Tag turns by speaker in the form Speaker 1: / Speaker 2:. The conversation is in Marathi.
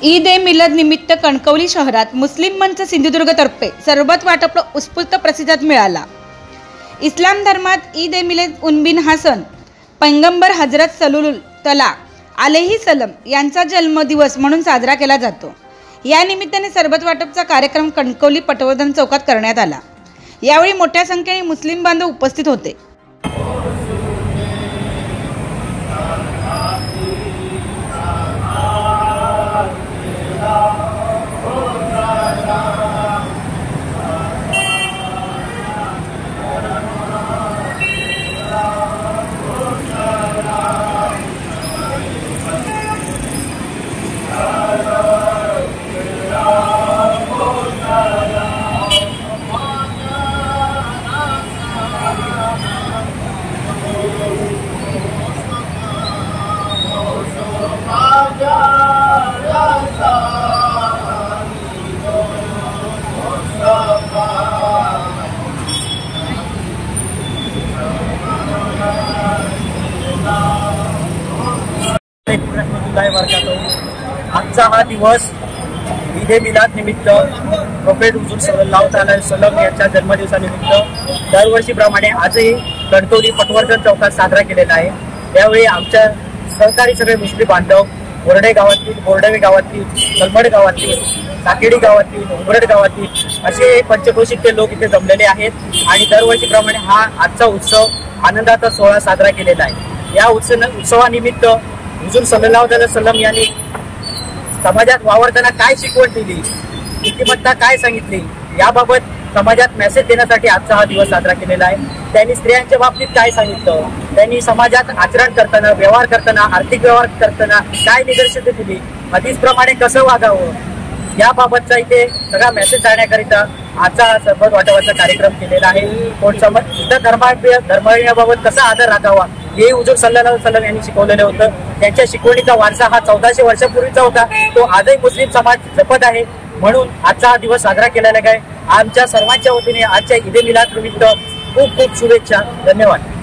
Speaker 1: ईद ए मिलाद निमित्त कणकवली शहरात मुस्लिम मंच सिंधुदुर्गतर्फे सरबत वाटप उत्स्फूर्त प्रतिसाद मिळाला। इस्लाम धर्मात ईद ए मिलाद उन बिन हा सण पैगंबर हजरत सल्लल्लाहु तआला अलैहि सल्लम यांचा जन्मदिवस म्हणून साजरा केला जातो। या निमित्ताने सरबत वाटपचा कार्यक्रम कणकवली पटवर्धन चौकात करण्यात आला। यावेळी मोठ्या संख्येने मुस्लिम बांधव उपस्थित होते।
Speaker 2: आजचा हा दिवस ईद ए मिलाद निमित्त प्रोफेट हुजूर सल्लल्लाहु अलैहि वसल्लम यांच्या जन्मदिवसानिमित्त दरवर्षीप्रमाणे आजही कणकवली पटवर्धन चौकात साजरा केलेला आहे। यावेळी आमच्या सहकारी सगळे मुस्लिम बांधव बोर्डे गावातील, बोर्डवे गावातील, कलमड गावातील, साकेडी गावातील, उमरड गावातील असे पंचक्रोशीतले लोक इथे जमलेले आहेत आणि दरवर्षीप्रमाणे हा आजचा उत्सव आनंदाचा सोहळा साजरा केलेला आहे। या उत्सवानिमित्त हुजूर सल्लल्लाहु अलैहि वसल्लम यांनी समाजात वावरताना काय शिकवण दिली, नीतिमत्ता काय सांगितली याबाबत समाजात मेसेज देण्यासाठी आजचा हा दिवस साजरा केलेला आहे। त्यांनी स्त्रियांच्या बाबतीत काय सांगितलं, त्यांनी समाजात आचरण करताना, व्यवहार करताना, आर्थिक व्यवहार करताना काय निदर्शने दिली, हदीसप्रमाणे कसं वागावं याबाबतचा इथे सगळा मेसेज जाण्याकरिता आजचा हा सरबत वाटपाचा कार्यक्रम केलेला आहे। कोण इतर धर्माबाबत कसा आदर राखावा हे हुजूर सल्लल्लाहु अलैहि वसल्लम यांनी शिकवलेलं होतं। त्यांच्या शिकवणीचा वारसा हा 1400 वर्षापूर्वीचा होता, तो आजही मुस्लिम समाज जपत आहे। म्हणून आजचा हा दिवस साजरा केलेला आहे। आमच्या सर्वांच्या वतीने आजच्या ईद ए मिलाद निमित्त खूप खूप शुभेच्छा। धन्यवाद।